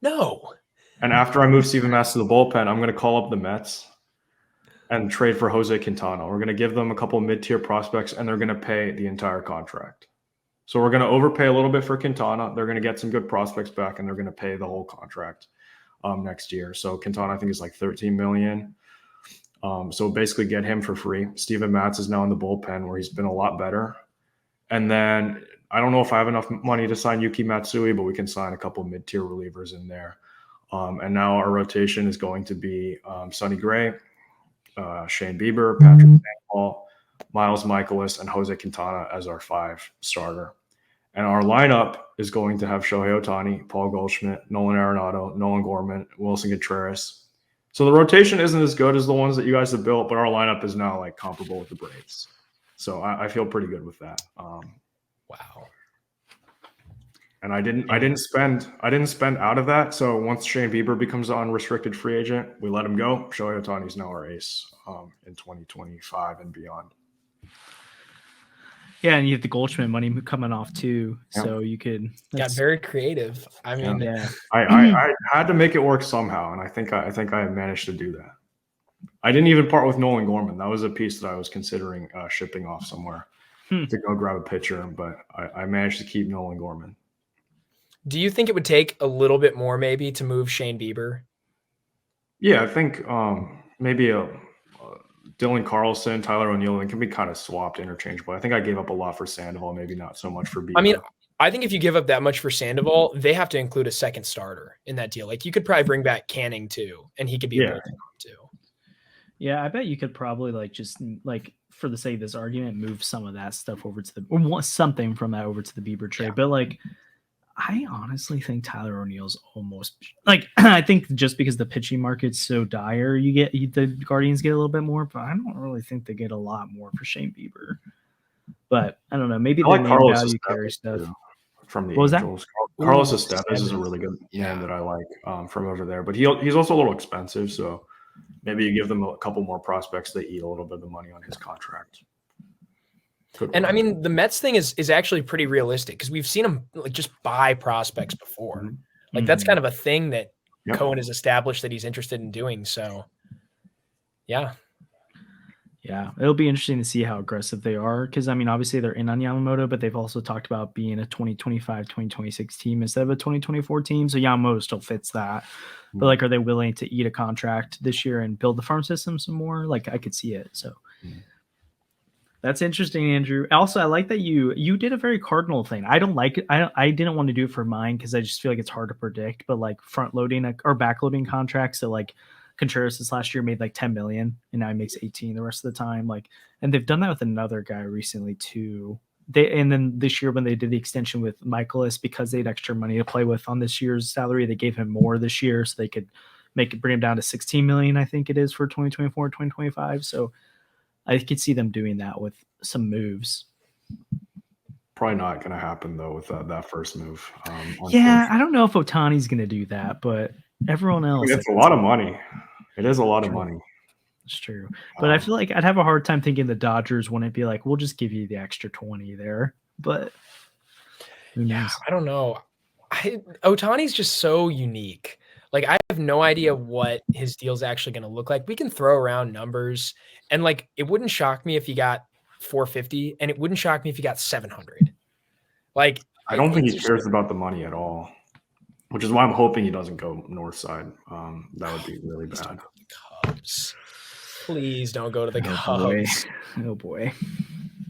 S3: No.
S2: And after I move Steven Matz to the bullpen, I'm going to call up the Mets and trade for Jose Quintana. We're going to give them a couple of mid-tier prospects, and they're going to pay the entire contract. So we're going to overpay a little bit for Quintana. They're going to get some good prospects back, and they're going to pay the whole contract. next year. So Quintana, I think, is like $13 million. So basically get him for free. Steven Matz is now in the bullpen where he's been a lot better. And then I don't know if I have enough money to sign Yuki Matsui, but we can sign a couple mid-tier relievers in there. And now our rotation is going to be Sonny Gray, Shane Bieber, Patrick Sandoval, Miles Michaelis, and Jose Quintana as our 5 starter. And our lineup is going to have Shohei Ohtani, Paul Goldschmidt, Nolan Arenado, Nolan Gorman, Wilson Contreras. So the rotation isn't as good as the ones that you guys have built, but our lineup is now like comparable with the Braves. So I feel pretty good with that.
S3: Wow.
S2: And I didn't spend out of that. So once Shane Bieber becomes an unrestricted free agent, we let him go. Shohei Ohtani is now our ace in 2025 and beyond.
S1: Yeah, and you have the Goldschmidt money coming off too, so you could
S3: got very creative. I mean,
S2: I had to make it work somehow, and I think I managed to do that. I didn't even part with Nolan Gorman. That was a piece that I was considering shipping off somewhere to go grab a pitcher, but I managed to keep Nolan Gorman.
S3: Do you think it would take a little bit more maybe to move Shane Bieber?
S2: Yeah, I think maybe a Dylan Carlson, Tyler O'Neill, and can be kind of swapped interchangeable. I think I gave up a lot for Sandoval, maybe not so much for Bieber.
S3: I mean, I think if you give up that much for Sandoval, they have to include a second starter in that deal. Like you could probably bring back Canning too, and he could be a bullpen too.
S1: Yeah, I bet you could probably for the sake of this argument, move some of that stuff over to or something from that over to the Bieber trade. Yeah. But I honestly think Tyler O'Neill's almost I think just because the pitching market's so dire, the Guardians get a little bit more, but I don't really think they get a lot more for Shane Bieber. But I don't know, maybe the name value carry stuff
S2: from the
S1: what
S2: Angels. Carlos Estevez is a really good name that I like from over there, but he's also a little expensive, so maybe you give them a couple more prospects that eat a little bit of the money on his contract.
S3: And I mean, the Mets thing is actually pretty realistic because we've seen them just buy prospects before. Mm-hmm. That's kind of a thing that Cohen has established that he's interested in doing. So, yeah,
S1: it'll be interesting to see how aggressive they are because I mean, obviously they're in on Yamamoto, but they've also talked about being a 2025, 2026 team instead of a 2024 team. So Yamamoto still fits that. Mm-hmm. But are they willing to eat a contract this year and build the farm system some more? I could see it. So. Mm-hmm. That's interesting, Andrew. Also, I like that you did a very Cardinal thing. I don't like it. I didn't want to do it for mine because I just feel like it's hard to predict. But front loading or back loading contracts. So Contreras this last year made $10 million and now he makes 18 the rest of the time. And they've done that with another guy recently too. And then this year when they did the extension with Michaelis because they had extra money to play with on this year's salary, they gave him more this year so they could bring him down to 16 million. I think it is for 2024, 2025. So. I could see them doing that with some moves.
S2: Probably not going to happen, though, with that first move.
S1: I don't know if Ohtani's going to do that, but everyone else.
S2: It's a lot of money. It is a lot of money.
S1: It's true. But I feel like I'd have a hard time thinking the Dodgers wouldn't be we'll just give you the extra 20 there. But who knows?
S3: I don't know. Ohtani's just so unique. I have no idea what his deal's actually going to look like. We can throw around numbers and it wouldn't shock me if he got 450 and it wouldn't shock me if he got 700.
S2: I don't think he cares about the money at all, which is why I'm hoping he doesn't go north side. That would be really bad.
S3: Cubs. Please don't go to the Cubs.
S1: Oh boy.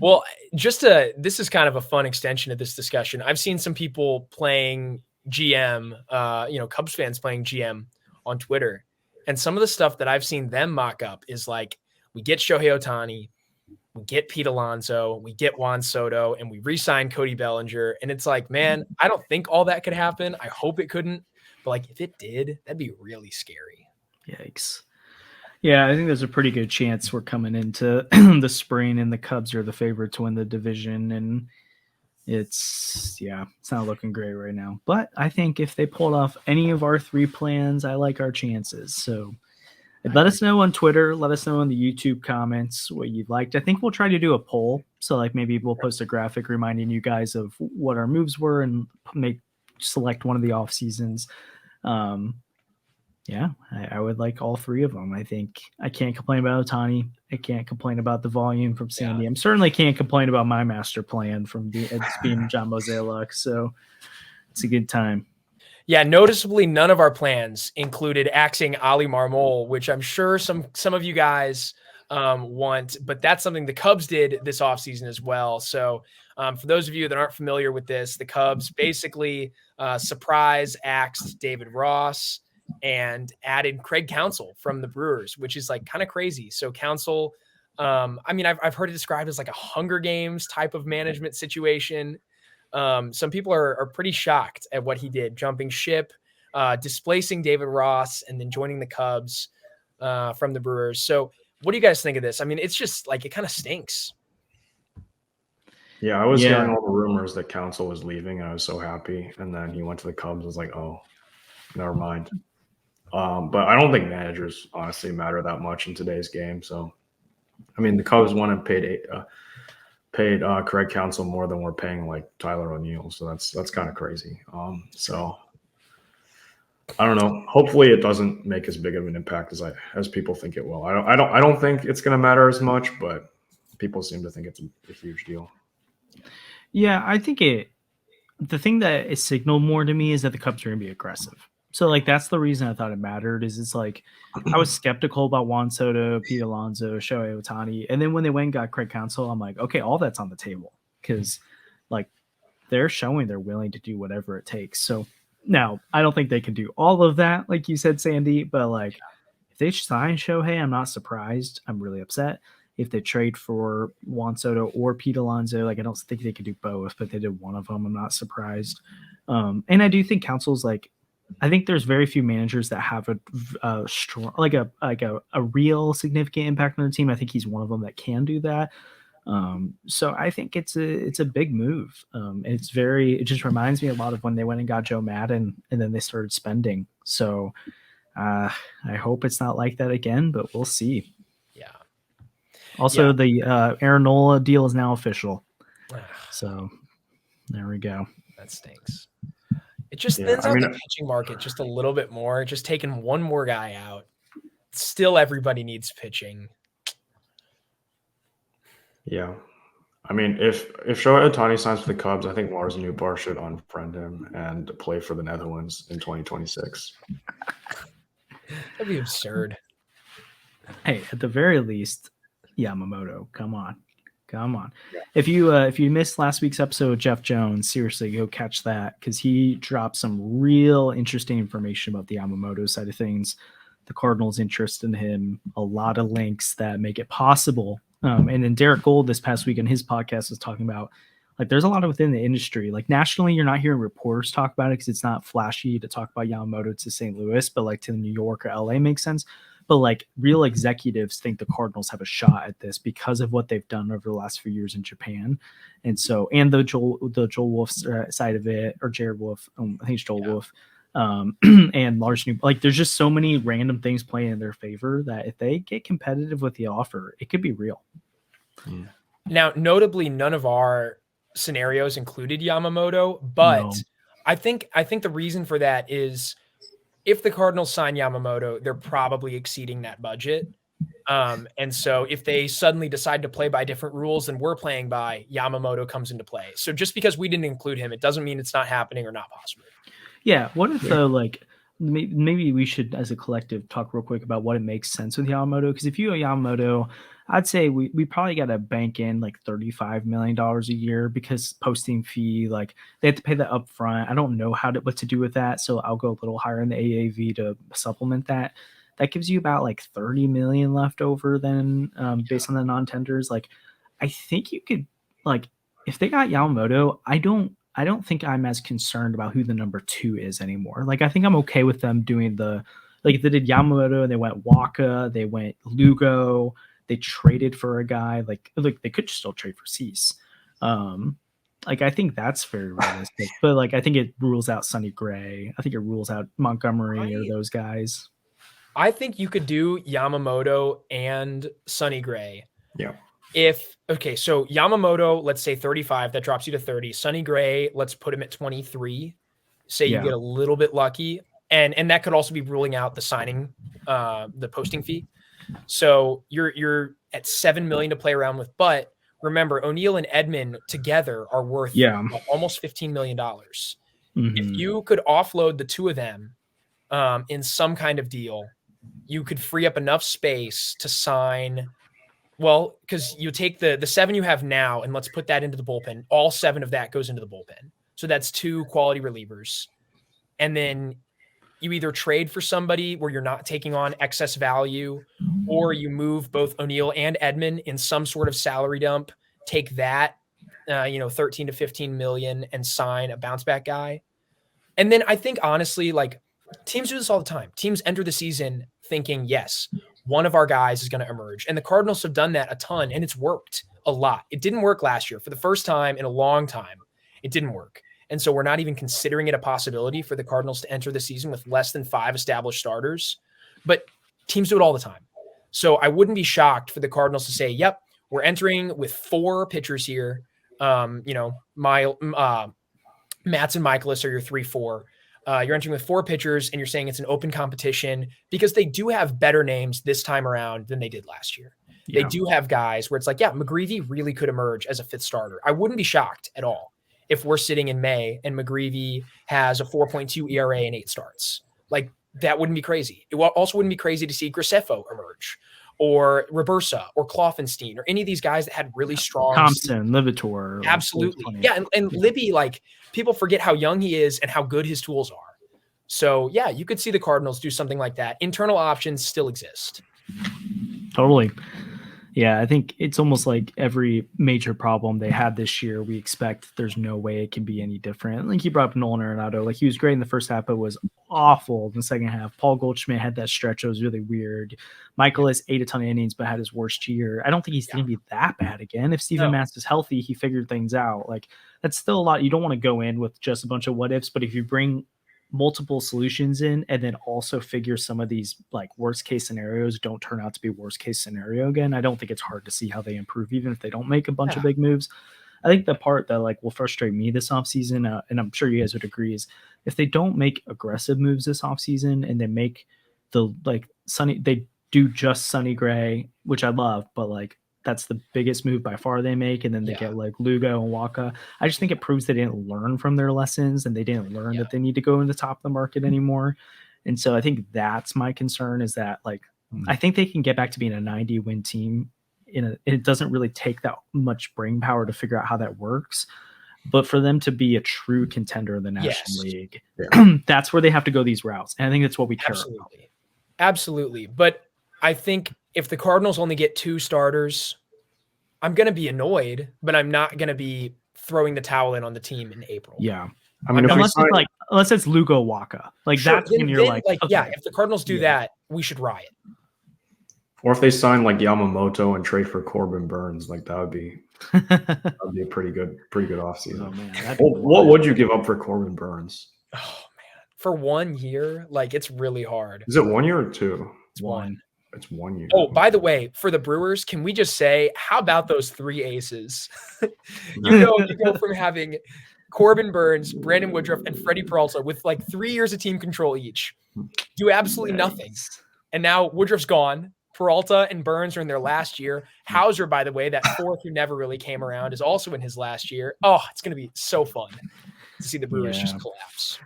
S3: Well, this is kind of a fun extension of this discussion. I've seen some people playing GM, Cubs fans playing GM on Twitter. And some of the stuff that I've seen them mock up is we get Shohei Ohtani, we get Pete Alonso, we get Juan Soto, and we re-sign Cody Bellinger. And it's man, I don't think all that could happen. I hope it couldn't. But if it did, that'd be really scary.
S1: Yikes. Yeah, I think there's a pretty good chance we're coming into the spring and the Cubs are the favorite to win the division. And it's not looking great right now. But I think if they pulled off any of our 3 plans, I like our chances. So let us know on Twitter. Let us know in the YouTube comments what you'd liked. I think we'll try to do a poll. So maybe we'll post a graphic reminding you guys of what our moves were and select one of the off seasons. I would like all 3 of them. I think I can't complain about Ohtani. I can't complain about the volume from Sandy. I certainly can't complain about my master plan from being John Mozeliak. So it's a good time.
S3: Yeah, noticeably, none of our plans included axing Ali Marmol, which I'm sure some of you guys want, but that's something the Cubs did this offseason as well. So for those of you that aren't familiar with this, the Cubs basically surprise axed David Ross and added Craig Counsell from the Brewers, which is like kind of crazy. So Counsell, I mean, I've heard it described as like a Hunger Games type of management situation. Some people are pretty shocked at what he did, jumping ship, displacing David Ross, and then joining the Cubs from the Brewers. So what do you guys think of this? I mean, it's just like, it kind of stinks.
S2: Yeah, I was hearing all the rumors that Counsell was leaving, and I was so happy. And then he went to the Cubs. I was like, oh, never mind. But I don't think managers honestly matter that much in today's game. So, I mean, the Cubs won and paid Craig Counsell more than we're paying like Tyler O'Neill. So that's kind of crazy. So I don't know. Hopefully it doesn't make as big of an impact as people think it will. I don't think it's going to matter as much, but people seem to think it's a huge deal.
S1: Yeah, I think the thing that it signaled more to me is that the Cubs are going to be aggressive. So like that's the reason I thought it mattered. Is it's like I was skeptical about Juan Soto, Pete Alonso, Shohei Ohtani, and then when they went and got Craig Counsell, I'm like, okay, all that's on the table because like they're showing they're willing to do whatever it takes. So now I don't think they can do all of that, like you said, Sandy, but like if they sign Shohei, I'm not surprised. I'm really upset. If they trade for Juan Soto or Pete Alonso, like I don't think they could do both, but they did one of them. I'm not surprised. And I do think Counsell's like, I think there's very few managers that have a strong, like a real significant impact on their team. I think he's one of them that can do that. So I think it's a big move. It just reminds me a lot of when they went and got Joe Madden and then they started spending. So I hope it's not like that again, but we'll see.
S3: Yeah.
S1: Also, the Aaron Nola deal is now official. So there we go.
S3: That stinks. It just thins out the pitching market just a little bit more. Just taking one more guy out. Still, everybody needs pitching.
S2: Yeah. I mean, if Shohei Ohtani signs for the Cubs, I think Lars Nootbaar should unfriend him and play for the Netherlands in 2026.
S3: That'd be absurd.
S1: Hey, at the very least, Yamamoto, come on. Yeah. If you missed last week's episode of Jeff Jones, seriously, go catch that because he dropped some real interesting information about the Yamamoto side of things, the Cardinals' interest in him, a lot of links that make it possible. And then Derek Gold this past week in his podcast was talking about like there's a lot of within the industry. Like nationally, you're not hearing reporters talk about it because it's not flashy to talk about Yamamoto to St. Louis, but like to New York or LA makes sense. But like real executives think the Cardinals have a shot at this because of what they've done over the last few years in Japan. And so, and the Joel Wolf side of it, or Jared Wolf, I think it's Joel Wolf, and Lars New, like there's just so many random things playing in their favor that if they get competitive with the offer, it could be real.
S3: Now, notably, none of our scenarios included Yamamoto, but no. I think the reason for that is if the Cardinals sign Yamamoto, they're probably exceeding that budget. And so if they suddenly decide to play by different rules than we're playing by, Yamamoto comes into play. So just because we didn't include him, it doesn't mean it's not happening or not possible.
S1: Yeah. What if though, like maybe we should, as a collective, talk real quick about what it makes sense with Yamamoto? Because if you go Yamamoto, I'd say we probably got to bank in like $35 million a year because posting fee, like they have to pay that up front. I don't know what to do with that. So I'll go a little higher in the AAV to supplement that. That gives you about like 30 million left over then based on the non-tenders. Like I think you could, like if they got Yamamoto, I don't think I'm as concerned about who the number 2 is anymore. Like I think I'm okay with them doing like if they did Yamamoto, they went Waka, they went Lugo, they traded for a guy like they could still trade for Cease. Like I think that's very realistic, but like I think it rules out Sonny Gray. I think it rules out Montgomery or those guys.
S3: I think you could do Yamamoto and Sonny Gray.
S2: Yeah.
S3: So Yamamoto, let's say 35, that drops you to 30. Sonny Gray, let's put him at 23. Say you get a little bit lucky. And that could also be ruling out the signing, the posting fee. So you're at $7 million to play around with, but remember O'Neill and Edman together are worth almost $15 million. If you could offload the two of them in some kind of deal, you could free up enough space to sign. Well, because you take the 7 you have now and let's put that into the bullpen. All 7 of that goes into the bullpen. So that's 2 quality relievers. And then you either trade for somebody where you're not taking on excess value, or you move both O'Neill and Edman in some sort of salary dump, take that, 13 to 15 million and sign a bounce back guy. And then I think honestly, like teams do this all the time. Teams enter the season thinking, yes, one of our guys is going to emerge. And the Cardinals have done that a ton, and it's worked a lot. It didn't work last year for the first time in a long time. It didn't work. And so we're not even considering it a possibility for the Cardinals to enter the season with less than 5 established starters. But teams do it all the time. So I wouldn't be shocked for the Cardinals to say, yep, we're entering with 4 pitchers here. Matz and Michaelis are your 3-4. You're entering with 4 pitchers, and you're saying it's an open competition because they do have better names this time around than they did last year. Yeah. They do have guys where it's like, yeah, McGreevy really could emerge as a 5th starter. I wouldn't be shocked at all if we're sitting in May and McGreevy has a 4.2 ERA and 8 starts. Like, that wouldn't be crazy. It also wouldn't be crazy to see Graceffo emerge, or Robersa, or Kloffenstein, or any of these guys that had really strong
S1: Thompson, Livator.
S3: Absolutely. Yeah. And Libby, like, people forget how young he is and how good his tools are. So yeah, you could see the Cardinals do something like that. Internal options still exist.
S1: Totally. Yeah, I think it's almost like every major problem they had this year, we expect there's no way it can be any different. Like you brought up Nolan Arenado. Like he was great in the first half, but was awful in the second half. Paul Goldschmidt had that stretch that was really weird. Michaelis ate a ton of innings, but had his worst year. I don't think he's going to be that bad again. If Steven Matz is healthy, he figured things out. Like that's still a lot. You don't want to go in with just a bunch of what ifs, but if you bring multiple solutions in and then also figure some of these like worst case scenarios don't turn out to be worst case scenario again, I don't think it's hard to see how they improve even if they don't make a bunch of big moves. I think the part that like will frustrate me this offseason, and I'm sure you guys would agree, is if they don't make aggressive moves this offseason and they make the like they do just Sonny Gray, which I love, but like that's the biggest move by far they make. And then they get like Lugo and Waka. I just think it proves they didn't learn from their lessons and they didn't learn that they need to go in the top of the market anymore. And so I think that's my concern, is that like, I think they can get back to being a 90 win team it doesn't really take that much brain power to figure out how that works. But for them to be a true contender in the National League, that's where they have to go these routes. And I think that's what we care about.
S3: Absolutely. But I think if the Cardinals only get 2 starters, I'm going to be annoyed, but I'm not going to be throwing the towel in on the team in April.
S1: Yeah. I mean, unless it's Lugo Waka, like that's when you're like, okay.
S3: Yeah, if the Cardinals do that, we should riot.
S2: Or if they sign like Yamamoto and trade for Corbin Burns, like that'd be a pretty good offseason.
S1: Oh, man,
S2: what would you give up for Corbin Burns?
S3: Oh man, for 1 year, like it's really hard.
S2: Is it 1 year or 2?
S3: It's 1.
S2: It's 1 year.
S3: Oh, by the way, for the Brewers, can we just say, how about those 3 aces? you go from having Corbin Burns, Brandon Woodruff, and Freddie Peralta with like 3 years of team control each. Do absolutely nothing. And now Woodruff's gone. Peralta and Burns are in their last year. Hauser, by the way, that 4th who never really came around, is also in his last year. Oh, it's going to be so fun to see the Brewers just collapse.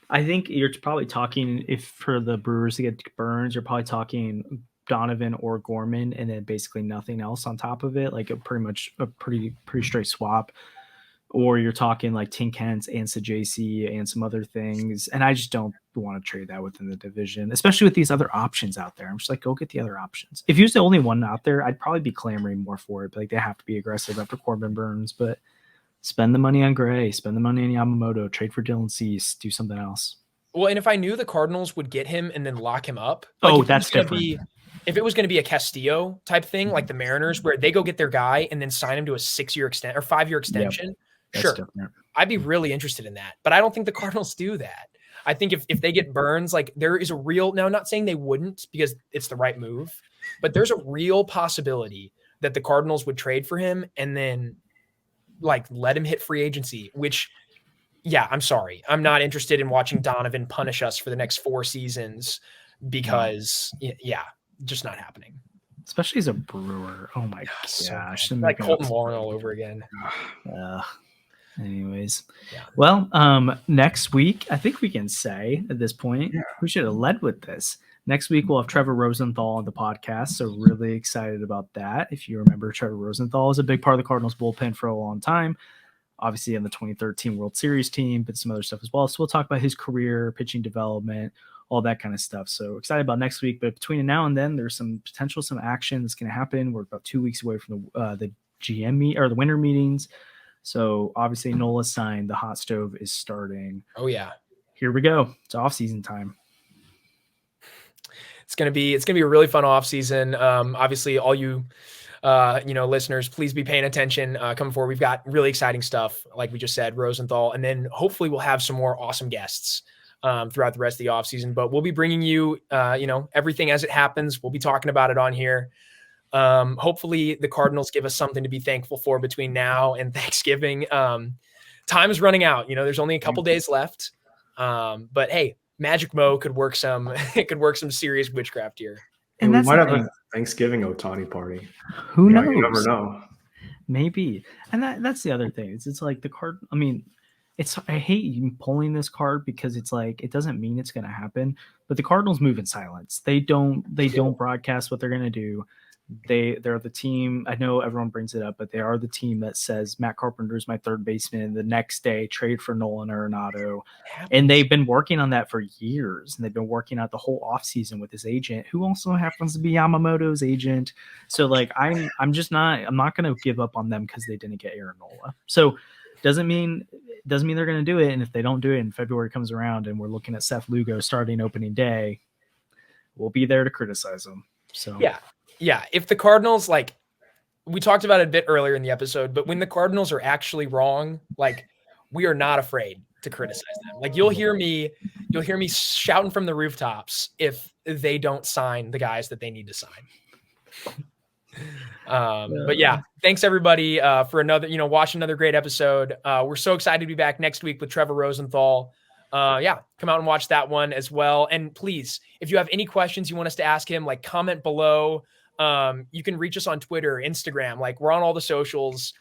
S1: I think you're probably talking, if for the Brewers to get Burns, you're probably talking Donovan or Gorman, and then basically nothing else on top of it, like a pretty straight swap. Or you're talking like Tink Hence and Sajacy and some other things. And I just don't want to trade that within the division, especially with these other options out there. I'm just like, go get the other options. If you was the only one out there, I'd probably be clamoring more for it. But like they have to be aggressive after Corbin Burns. But spend the money on Gray, spend the money on Yamamoto, trade for Dylan Cease, do something else.
S3: Well, and if I knew the Cardinals would get him and then lock him up,
S1: that's different.
S3: If it was going to be a Castillo type thing, like the Mariners, where they go get their guy and then sign him to a 6-year extension or 5-year extension, sure, I'd be really interested in that. But I don't think the Cardinals do that. I think if they get Burns, like there is a real, now I'm not saying they wouldn't because it's the right move, but there's a real possibility that the Cardinals would trade for him and then like let him hit free agency, which, yeah, I'm sorry. I'm not interested in watching Donovan punish us for the next 4 seasons because, just not happening.
S1: Especially as a Brewer. Oh my gosh.
S3: Like Colton Warren all over again.
S1: Anyways,
S3: Yeah.
S1: well, next week, I think we can say at this point, we should have led with this. Next week, we'll have Trevor Rosenthal on the podcast. So really excited about that. If you remember, Trevor Rosenthal is a big part of the Cardinals bullpen for a long time. Obviously on the 2013 World Series team, but some other stuff as well. So we'll talk about his career, pitching development, all that kind of stuff. So excited about next week. But between now and then, there's some action that's going to happen. We're about 2 weeks away from the GM meet or the winter meetings. So obviously Nola signed. The hot stove is starting.
S3: Oh yeah.
S1: Here we go. It's off-season time.
S3: It's gonna be a really fun offseason. Obviously, all you listeners, please be paying attention. Coming forward, we've got really exciting stuff, like we just said, Rosenthal, and then hopefully we'll have some more awesome guests throughout the rest of the offseason. But we'll be bringing you, everything as it happens. We'll be talking about it on here. Hopefully the Cardinals give us something to be thankful for between now and Thanksgiving. Time is running out. There's only a couple days left. But hey, Magic Mo could work some serious witchcraft here.
S2: And we might have a Thanksgiving Ohtani party.
S1: Who knows?
S2: You never know.
S1: Maybe. And that's the other thing. It's like the card. I mean, I hate pulling this card because it's like it doesn't mean it's going to happen. But the Cardinals move in silence. They don't broadcast what they're going to do. They're the team. I know everyone brings it up, but they are the team that says Matt Carpenter is my third baseman. The next day, trade for Nolan Arenado, and they've been working on that for years. And they've been working out the whole offseason with his agent, who also happens to be Yamamoto's agent. So like, I'm not going to give up on them because they didn't get Aaron Nola. So doesn't mean they're going to do it. And if they don't do it, and February comes around, and we're looking at Seth Lugo starting opening day, we'll be there to criticize them. So
S3: yeah, if the Cardinals, like we talked about it a bit earlier in the episode, but when the Cardinals are actually wrong, like we are not afraid to criticize them. Like you'll hear me shouting from the rooftops if they don't sign the guys that they need to sign. But yeah, thanks everybody for another, watch another great episode. We're so excited to be back next week with Trevor Rosenthal. Come out and watch that one as well. And please, if you have any questions you want us to ask him, like comment below. You can reach us on Twitter, Instagram, like we're on all the socials.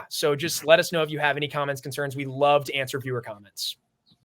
S3: So just let us know if you have any comments, concerns. We love to answer viewer comments.